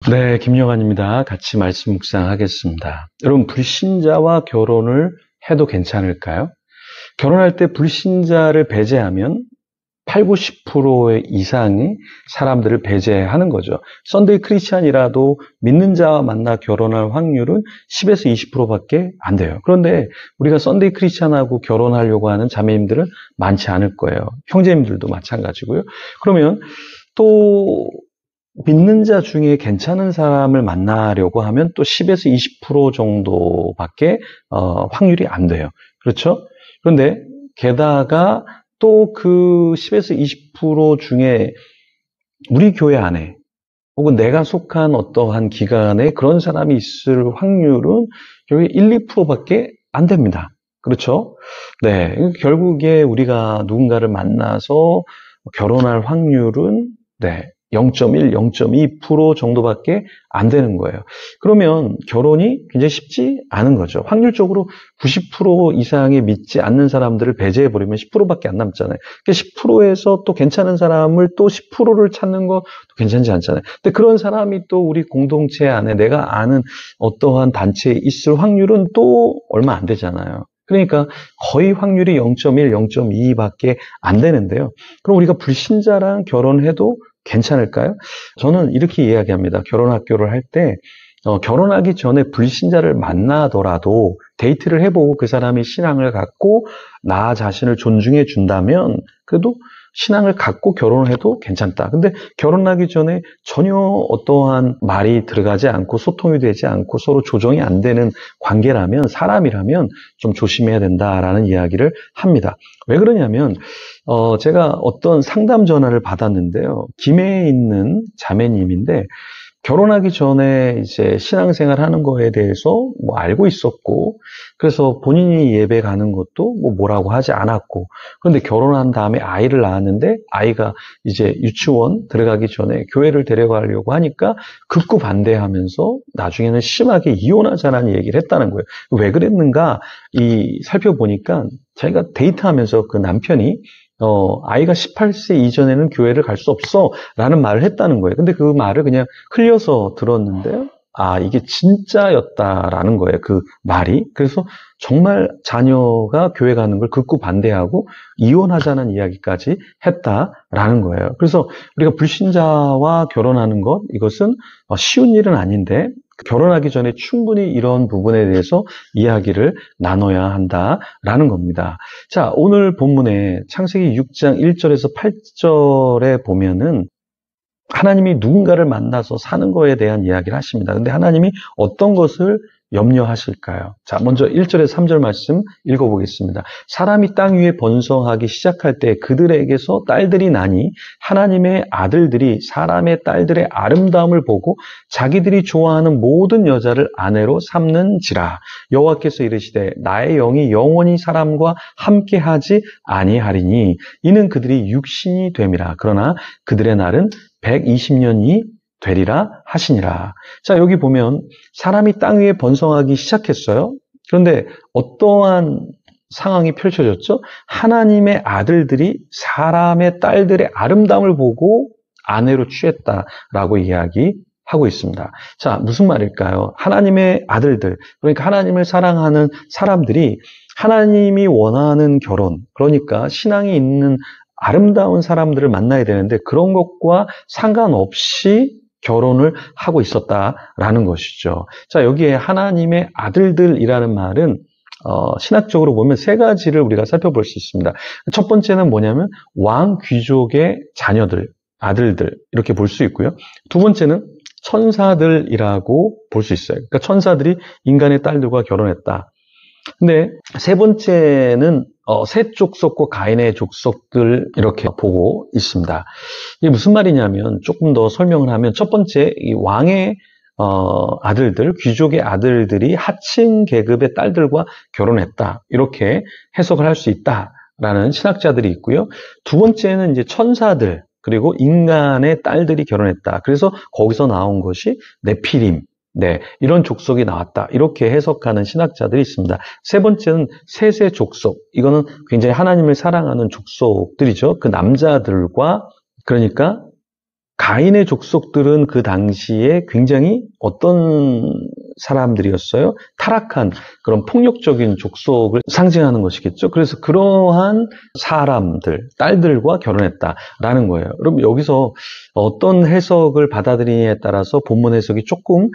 네, 김영환입니다. 같이 말씀 묵상하겠습니다. 여러분, 불신자와 결혼을 해도 괜찮을까요? 결혼할 때 불신자를 배제하면 8, 90% 이상의 사람들을 배제하는 거죠. 썬데이 크리스찬이라도 믿는 자와 만나 결혼할 확률은 10에서 20%밖에 안 돼요. 그런데 우리가 썬데이 크리스찬하고 결혼하려고 하는 자매님들은 많지 않을 거예요. 형제님들도 마찬가지고요. 그러면 또 믿는 자 중에 괜찮은 사람을 만나려고 하면 또 10에서 20% 정도밖에 확률이 안 돼요. 그렇죠? 그런데 게다가 또 그 10에서 20% 중에 우리 교회 안에 혹은 내가 속한 어떠한 기관에 그런 사람이 있을 확률은 결국 1, 2%밖에 안 됩니다. 그렇죠? 네. 결국에 우리가 누군가를 만나서 결혼할 확률은 0.1, 0.2% 정도밖에 안 되는 거예요. 그러면 결혼이 굉장히 쉽지 않은 거죠. 확률적으로 90% 이상이 믿지 않는 사람들을 배제해버리면 10%밖에 안 남잖아요. 10%에서 또 괜찮은 사람을 또 10%를 찾는 거 괜찮지 않잖아요. 근데 그런 사람이 또 우리 공동체 안에 내가 아는 어떠한 단체에 있을 확률은 또 얼마 안 되잖아요. 그러니까 거의 확률이 0.1, 0.2밖에 안 되는데요. 그럼 우리가 불신자랑 결혼해도 괜찮을까요? 저는 이렇게 이야기합니다. 결혼학교를 할 때 결혼하기 전에 불신자를 만나더라도 데이트를 해보고 그 사람이 신앙을 갖고 나 자신을 존중해 준다면 그래도 신앙을 갖고 결혼을 해도 괜찮다. 근데 결혼하기 전에 전혀 어떠한 말이 들어가지 않고 소통이 되지 않고 서로 조정이 안 되는 관계라면 사람이라면 좀 조심해야 된다라는 이야기를 합니다. 왜 그러냐면 제가 어떤 상담 전화를 받았는데요. 김해에 있는 자매님인데 결혼하기 전에 이제 신앙생활 하는 거에 대해서 뭐 알고 있었고, 그래서 본인이 예배 가는 것도 뭐라고 하지 않았고, 그런데 결혼한 다음에 아이를 낳았는데, 아이가 이제 유치원 들어가기 전에 교회를 데려가려고 하니까 극구 반대하면서 나중에는 심하게 이혼하자는 얘기를 했다는 거예요. 왜 그랬는가? 살펴보니까 자기가 데이트하면서 그 남편이 아이가 18세 이전에는 교회를 갈 수 없어 라는 말을 했다는 거예요. 근데 그 말을 그냥 흘려서 들었는데요. 이게 진짜였다라는 거예요. 그 말이. 그래서 정말 자녀가 교회 가는 걸 극구 반대하고 이혼하자는 이야기까지 했다라는 거예요. 그래서 우리가 불신자와 결혼하는 것, 이것은 쉬운 일은 아닌데 결혼하기 전에 충분히 이런 부분에 대해서 이야기를 나눠야 한다라는 겁니다. 자, 오늘 본문에 창세기 6장 1절에서 8절에 보면은 하나님이 누군가를 만나서 사는 거에 대한 이야기를 하십니다. 근데 하나님이 어떤 것을 염려하실까요? 자, 먼저 1절에서 3절 말씀 읽어보겠습니다. 사람이 땅 위에 번성하기 시작할 때 그들에게서 딸들이 나니 하나님의 아들들이 사람의 딸들의 아름다움을 보고 자기들이 좋아하는 모든 여자를 아내로 삼는지라. 여호와께서 이르시되 나의 영이 영원히 사람과 함께하지 아니하리니 이는 그들이 육신이 됨이라. 그러나 그들의 날은 120년이 되리라 하시니라. 자, 여기 보면 사람이 땅 위에 번성하기 시작했어요. 그런데 어떠한 상황이 펼쳐졌죠? 하나님의 아들들이 사람의 딸들의 아름다움을 보고 아내로 취했다라고 이야기하고 있습니다. 자, 무슨 말일까요? 하나님의 아들들, 그러니까 하나님을 사랑하는 사람들이 하나님이 원하는 결혼, 그러니까 신앙이 있는 아름다운 사람들을 만나야 되는데 그런 것과 상관없이 결혼을 하고 있었다라는 것이죠. 자, 여기에 하나님의 아들들이라는 말은 신학적으로 보면 세 가지를 우리가 살펴볼 수 있습니다. 첫 번째는 뭐냐면 왕 귀족의 자녀들, 아들들 이렇게 볼 수 있고요. 두 번째는 천사들이라고 볼 수 있어요. 그러니까 천사들이 인간의 딸들과 결혼했다. 근데 세 번째는 셋 족속과 가인의 족속들 이렇게 보고 있습니다. 이게 무슨 말이냐면 조금 더 설명을 하면 첫 번째 이 왕의 아들들, 귀족의 아들들이 하층 계급의 딸들과 결혼했다. 이렇게 해석을 할 수 있다라는 신학자들이 있고요. 두 번째는 이제 천사들 그리고 인간의 딸들이 결혼했다. 그래서 거기서 나온 것이 네피림. 이런 족속이 나왔다. 이렇게 해석하는 신학자들이 있습니다. 세 번째는 셋의 족속. 이거는 굉장히 하나님을 사랑하는 족속들이죠. 그 남자들과, 그러니까 가인의 족속들은 그 당시에 굉장히 어떤 사람들이었어요? 타락한 그런 폭력적인 족속을 상징하는 것이겠죠. 그래서 그러한 사람들, 딸들과 결혼했다라는 거예요. 여러분 여기서 어떤 해석을 받아들이냐에 따라서 본문 해석이 조금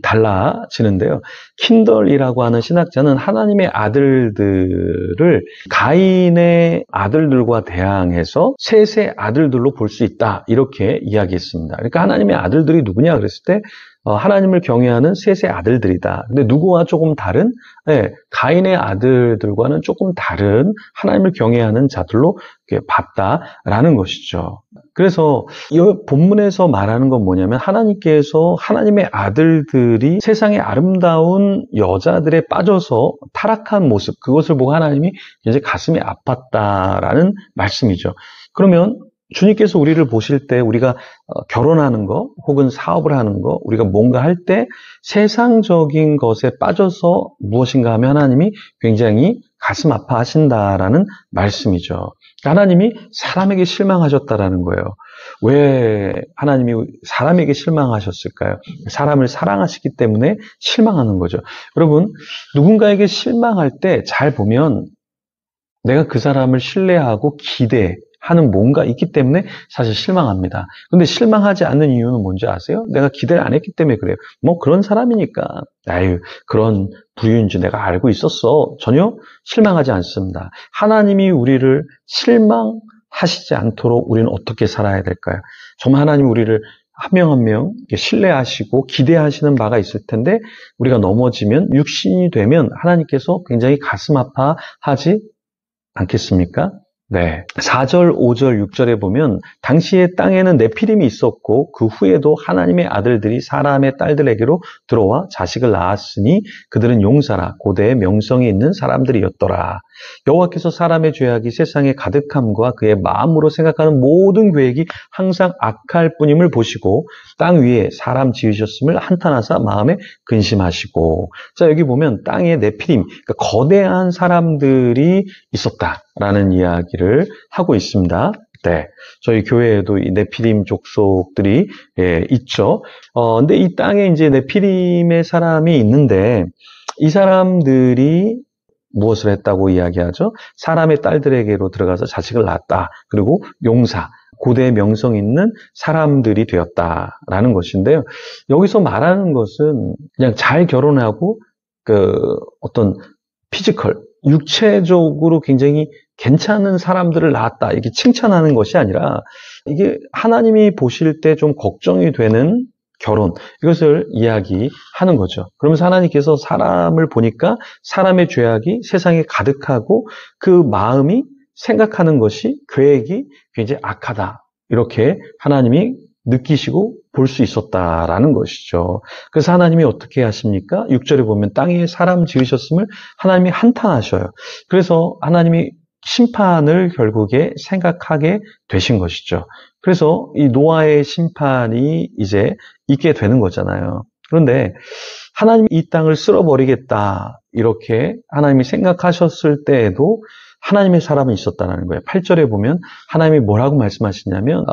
달라지는데요. 킨덜이라고 하는 신학자는 하나님의 아들들을 가인의 아들들과 대항해서 셋의 아들들로 볼 수 있다 이렇게 이야기했습니다. 그러니까 하나님의 아들들이 누구냐 그랬을 때 하나님을 경외하는 셋의 아들들이다. 근데 누구와 조금 다른 가인의 아들들과는 조금 다른 하나님을 경외하는 자들로 봤다라는 것이죠. 그래서 이 본문에서 말하는 건 뭐냐면 하나님께서 하나님의 아들들이 세상의 아름다운 여자들에 빠져서 타락한 모습, 그것을 보고 하나님이 굉장히 가슴이 아팠다라는 말씀이죠. 그러면 주님께서 우리를 보실 때 우리가 결혼하는 거 혹은 사업을 하는 거 우리가 뭔가 할 때 세상적인 것에 빠져서 무엇인가 하면 하나님이 굉장히 가슴 아파하신다라는 말씀이죠. 하나님이 사람에게 실망하셨다라는 거예요. 왜 하나님이 사람에게 실망하셨을까요? 사람을 사랑하시기 때문에 실망하는 거죠. 여러분 누군가에게 실망할 때 잘 보면 내가 그 사람을 신뢰하고 기대하는 뭔가 있기 때문에 사실 실망합니다. 근데 실망하지 않는 이유는 뭔지 아세요? 내가 기대를 안 했기 때문에 그래요. 뭐 그런 사람이니까. 아유, 그런 부류인지 내가 알고 있었어. 전혀 실망하지 않습니다. 하나님이 우리를 실망하시지 않도록 우리는 어떻게 살아야 될까요? 정말 하나님이 우리를 한 명 한 명 신뢰하시고 기대하시는 바가 있을 텐데 우리가 넘어지면 육신이 되면 하나님께서 굉장히 가슴 아파하지 않겠습니까? 네. 4절, 5절, 6절에 보면 당시에 땅에는 네피림이 있었고 그 후에도 하나님의 아들들이 사람의 딸들에게로 들어와 자식을 낳았으니 그들은 용사라 고대의 명성이 있는 사람들이었더라. 여호와께서 사람의 죄악이 세상에 가득함과 그의 마음으로 생각하는 모든 계획이 항상 악할 뿐임을 보시고 땅 위에 사람 지으셨음을 한탄하사 마음에 근심하시고. 자, 여기 보면 땅에 네피림, 그러니까 거대한 사람들이 있었다라는 이야기를 하고 있습니다. 네, 저희 교회에도 이 네피림 족속들이 있죠. 근데 이 땅에 이제 네피림의 사람이 있는데 이 사람들이 무엇을 했다고 이야기하죠? 사람의 딸들에게로 들어가서 자식을 낳았다. 그리고 용사, 고대의 명성 있는 사람들이 되었다라는 것인데요. 여기서 말하는 것은 그냥 잘 결혼하고 어떤 피지컬, 육체적으로 굉장히 괜찮은 사람들을 낳았다. 이게 칭찬하는 것이 아니라 이게 하나님이 보실 때 좀 걱정이 되는 결혼, 이것을 이야기하는 거죠. 그러면서 하나님께서 사람을 보니까 사람의 죄악이 세상에 가득하고 그 마음이 생각하는 것이 계획이 굉장히 악하다. 이렇게 하나님이 느끼시고 볼 수 있었다라는 것이죠. 그래서 하나님이 어떻게 하십니까? 6절에 보면 땅에 사람 지으셨음을 하나님이 한탄하셔요. 그래서 하나님이 심판을 결국에 생각하게 되신 것이죠. 그래서 이 노아의 심판이 이제 있게 되는 거잖아요. 그런데 하나님이 이 땅을 쓸어버리겠다 이렇게 하나님이 생각하셨을 때에도 하나님의 사람이 있었다는 거예요. 8절에 보면 하나님이 뭐라고 말씀하시냐면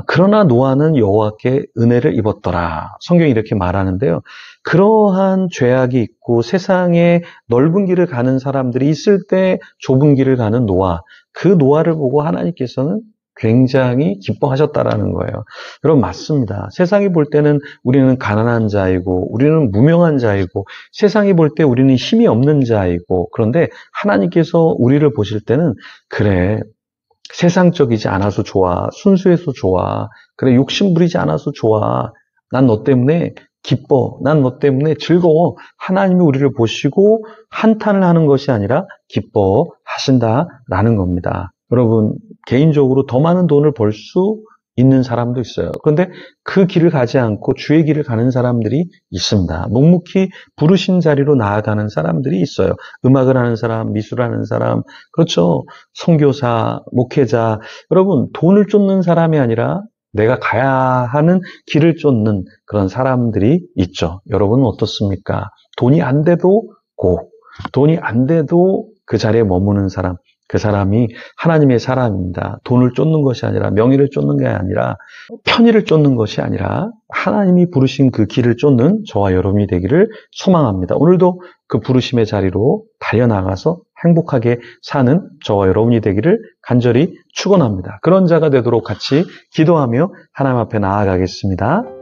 그러나 노아는 여호와께 은혜를 입었더라. 성경이 이렇게 말하는데요. 그러한 죄악이 있고 세상에 넓은 길을 가는 사람들이 있을 때 좁은 길을 가는 노아, 그 노아를 보고 하나님께서는 굉장히 기뻐하셨다라는 거예요. 여러분 맞습니다. 세상이 볼 때는 우리는 가난한 자이고 우리는 무명한 자이고 세상이 볼 때 우리는 힘이 없는 자이고 그런데 하나님께서 우리를 보실 때는 그래 세상적이지 않아서 좋아 순수해서 좋아 그래 욕심 부리지 않아서 좋아 난 너 때문에 기뻐 난 너 때문에 즐거워 하나님이 우리를 보시고 한탄을 하는 것이 아니라 기뻐하신다라는 겁니다. 여러분 개인적으로 더 많은 돈을 벌 수 있는 사람도 있어요. 그런데 그 길을 가지 않고 주의 길을 가는 사람들이 있습니다. 묵묵히 부르신 자리로 나아가는 사람들이 있어요. 음악을 하는 사람, 미술을 하는 사람, 그렇죠. 선교사, 목회자. 여러분 돈을 쫓는 사람이 아니라 내가 가야 하는 길을 쫓는 그런 사람들이 있죠. 여러분은 어떻습니까? 돈이 안 돼도 돈이 안 돼도 그 자리에 머무는 사람, 그 사람이 하나님의 사람입니다. 돈을 쫓는 것이 아니라, 명예를 쫓는 게 아니라, 편의를 쫓는 것이 아니라 하나님이 부르신 그 길을 쫓는 저와 여러분이 되기를 소망합니다. 오늘도 그 부르심의 자리로 달려나가서 행복하게 사는 저와 여러분이 되기를 간절히 축원합니다. 그런 자가 되도록 같이 기도하며 하나님 앞에 나아가겠습니다.